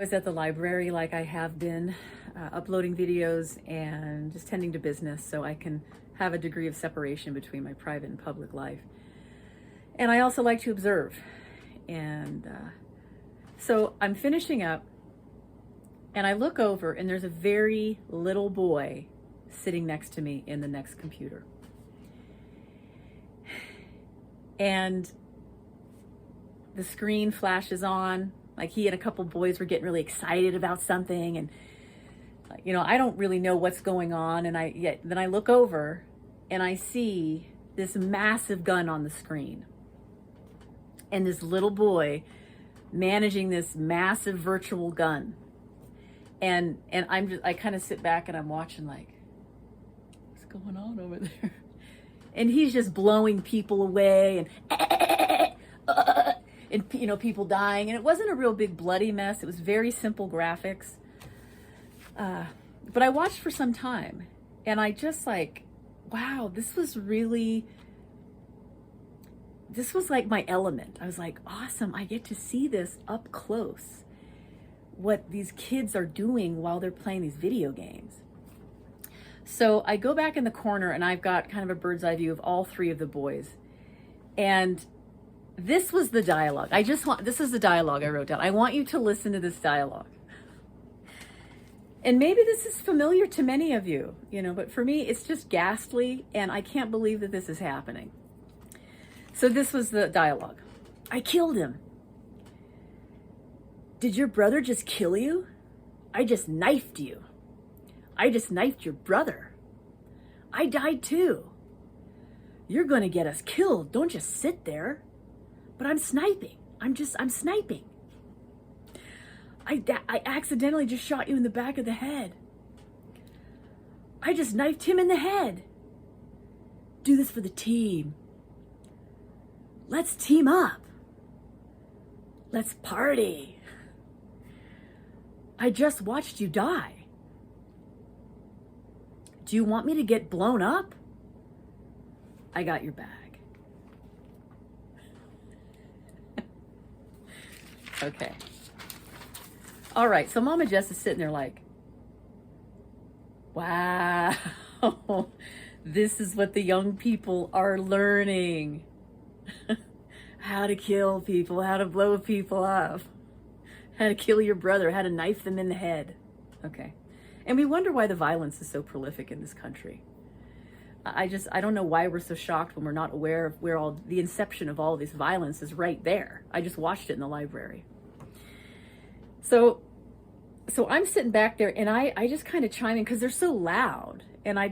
I was at the library like I have been, uploading videos and just tending to business so I can have a degree of separation between my private and public life. And I also like to observe. And so I'm finishing up and I look over and there's a very little boy sitting next to me in the next computer. And the screen flashes on, like he and a couple boys were getting really excited about something, and I don't really know what's going on, and then I look over and I see this massive gun on the screen and this little boy managing this massive virtual gun. And I kind of sit back and I'm watching like, what's going on over there? And he's just blowing people away and people dying. And it wasn't a real big bloody mess. It was very simple graphics. But I watched for some time and I just like, wow, this was like my element. I was like, awesome. I get to see this up close, what these kids are doing while they're playing these video games. So I go back in the corner and I've got kind of a bird's eye view of all three of the boys. And this was the dialogue. This is the dialogue I wrote down. I want you to listen to this dialogue. And maybe this is familiar to many of you, but for me, it's just ghastly and I can't believe that this is happening. So this was the dialogue. I killed him. Did your brother just kill you? I just knifed you. I just knifed your brother. I died too. You're going to get us killed. Don't just sit there. But I'm sniping. I'm sniping. I accidentally just shot you in the back of the head. I just knifed him in the head. Do this for the team. Let's team up. Let's party. I just watched you die. Do you want me to get blown up? I got your back. Okay. All right. So Mama Jess is sitting there like, wow, this is what the young people are learning. How to kill people, how to blow people up, how to kill your brother, how to knife them in the head. Okay. And we wonder why the violence is so prolific in this country. I don't know why we're so shocked when we're not aware of where all the inception of all this violence is right there. I just watched it in the library. So I'm sitting back there and I just kind of chime in because they're so loud. And I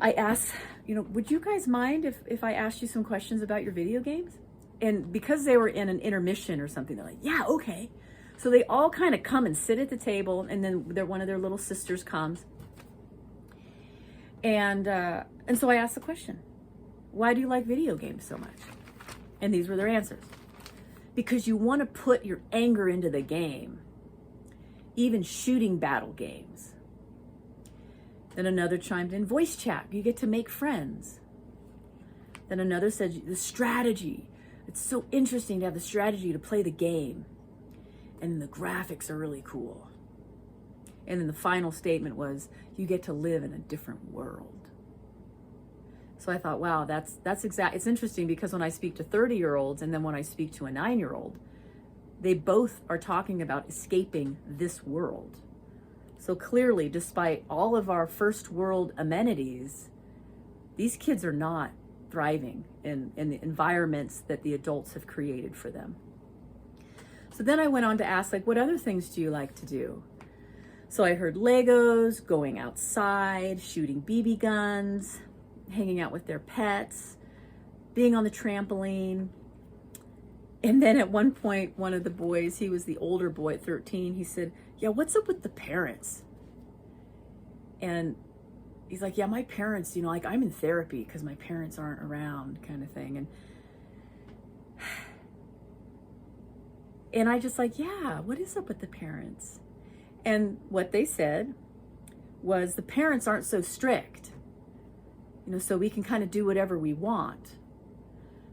asked, would you guys mind if I asked you some questions about your video games? And because they were in an intermission or something, they're like, yeah, okay. So they all kind of come and sit at the table, and then one of their little sisters comes. And so I asked the question, why do you like video games so much? And these were their answers. Because you want to put your anger into the game, even shooting battle games. Then another chimed in, voice chat, you get to make friends. Then another said, the strategy, it's so interesting to have the strategy to play the game. And the graphics are really cool. And then the final statement was, you get to live in a different world. So I thought, wow, it's interesting because when I speak to 30-year-olds and then when I speak to a 9-year-old, they both are talking about escaping this world. So clearly, despite all of our first world amenities, these kids are not thriving in the environments that the adults have created for them. So then I went on to ask, what other things do you like to do? So I heard Legos, going outside, shooting BB guns, hanging out with their pets, being on the trampoline. And then at one point, one of the boys, he was the older boy at 13, he said, yeah, what's up with the parents? And he's like, yeah, my parents, I'm in therapy because my parents aren't around, kind of thing. And I just yeah, what is up with the parents? And what they said was the parents aren't so strict, so we can kind of do whatever we want.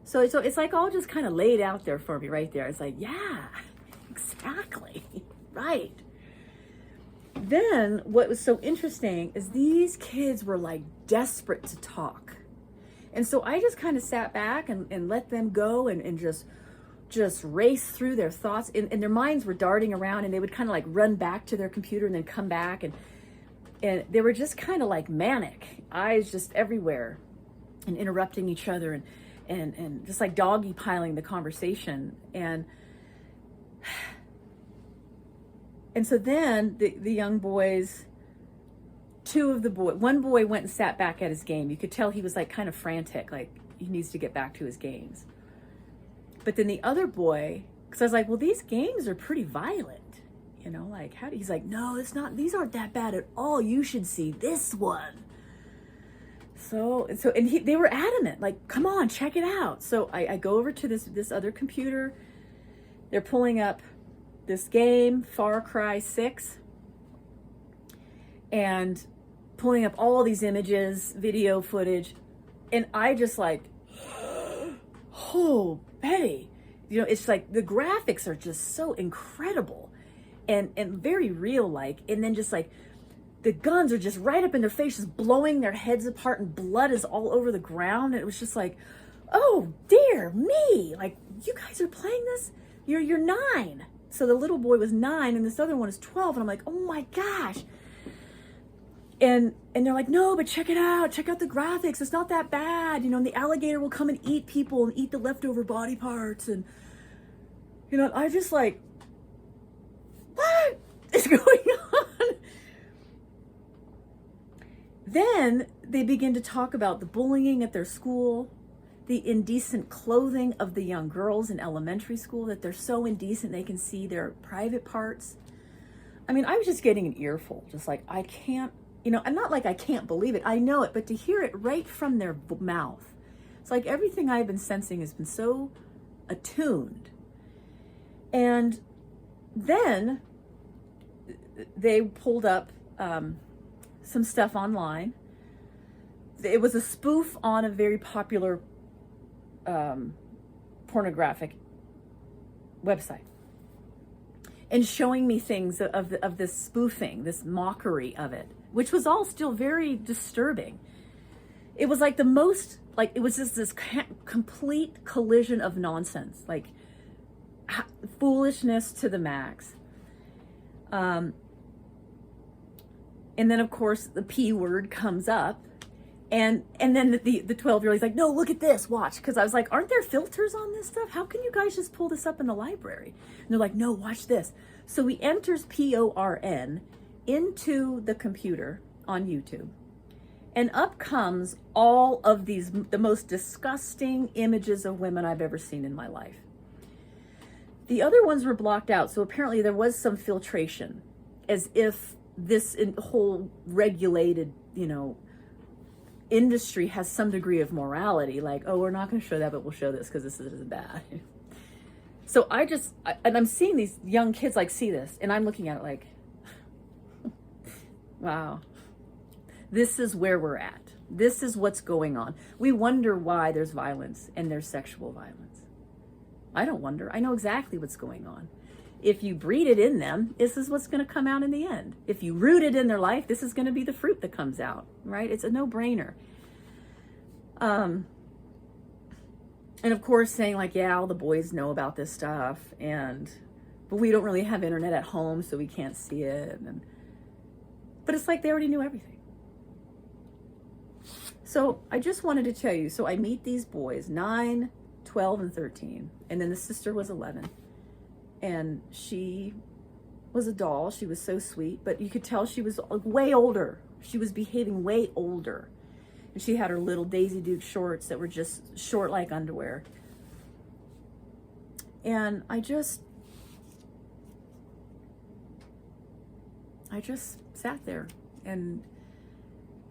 So it's like all just kind of laid out there for me right there. It's like, yeah, Exactly. Right. Then what was so interesting is these kids were like desperate to talk. And so I just kind of sat back and let them go and just race through their thoughts, and their minds were darting around, and they would kind of like run back to their computer and then come back, and they were just kind of like manic, eyes just everywhere and interrupting each other and just like doggy piling the conversation. And so then the young boys, one boy went and sat back at his game. You could tell he was like kind of frantic, like he needs to get back to his games. But then the other boy, because I was like, well, these games are pretty violent, you know, like he's like, no, it's not, these aren't that bad at all. You should see this one. They were adamant, like, come on, check it out. So I go over to this other computer. They're pulling up this game, Far Cry 6, and pulling up all these images, video footage. And I just like, oh, Betty, you know, it's like the graphics are just so incredible and very real like. And then just like the guns are just right up in their faces, blowing their heads apart, and blood is all over the ground. And it was just like, oh dear me, like, you guys are playing this? You're 9. So the little boy was 9 and this other one is 12. And I'm like, oh my gosh. And they're like, no, but check it out. Check out the graphics. It's not that bad. You know, and the alligator will come and eat people and eat the leftover body parts. And, you know, I just like, what is going on? Then they begin to talk about the bullying at their school, the indecent clothing of the young girls in elementary school, that they're so indecent they can see their private parts. I mean, I was just getting an earful, just like, I can't, you know, I'm not like I can't believe it. I know it, but to hear it right from their mouth, it's like everything I've been sensing has been so attuned. And then they pulled up some stuff online. It was a spoof on a very popular pornographic website, and showing me things of this spoofing, this mockery of it, which was all still very disturbing. It was like it was just this complete collision of nonsense, like foolishness to the max. And then of course the P word comes up, and then the 12-year-old is like, no, look at this, watch. Because I was like, aren't there filters on this stuff? How can you guys just pull this up in the library? And they're like, no, watch this. So he enters PORN into the computer on YouTube, and up comes all of the most disgusting images of women I've ever seen in my life. The other ones were blocked out, so apparently there was some filtration, as if this whole regulated, you know, industry has some degree of morality, like, oh, we're not going to show that, but we'll show this because this isn't bad. So and I'm seeing these young kids like see this, and I'm looking at it like, wow, this is where we're at. This is what's going on. We wonder why there's violence and there's sexual violence. I don't wonder. I know exactly what's going on. If you breed it in them, this is what's going to come out in the end. If you root it in their life, this is going to be the fruit that comes out, right? It's a no-brainer. And of course saying like, yeah, all the boys know about this stuff, but we don't really have internet at home, so we can't see it. But it's like they already knew everything. So I just wanted to tell you, so I meet these boys, 9, 12, and 13, and then the sister was 11. And she was a doll. She was so sweet, but you could tell she was way older. She was behaving way older. And she had her little Daisy Duke shorts that were just short like underwear. And I just sat there, and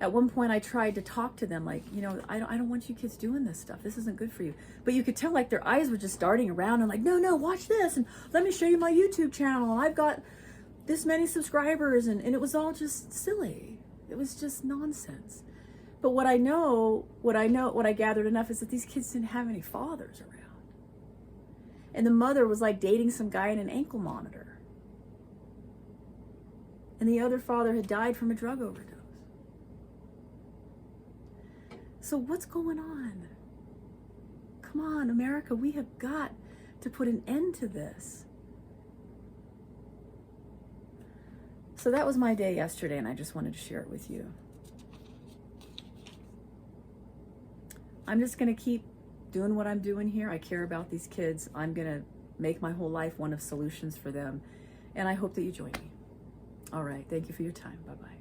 at one point I tried to talk to them like, you know, I don't want you kids doing this stuff. This isn't good for you. But you could tell like their eyes were just darting around and like, no, watch this, and let me show you my YouTube channel. I've got this many subscribers, and it was all just silly. It was just nonsense. But what I gathered enough is that these kids didn't have any fathers around. And the mother was like dating some guy in an ankle monitor. And the other father had died from a drug overdose. So what's going on? Come on, America, we have got to put an end to this. So that was my day yesterday, and I just wanted to share it with you. I'm just going to keep doing what I'm doing here. I care about these kids. I'm going to make my whole life one of solutions for them. And I hope that you join me. All right. Thank you for your time. Bye-bye.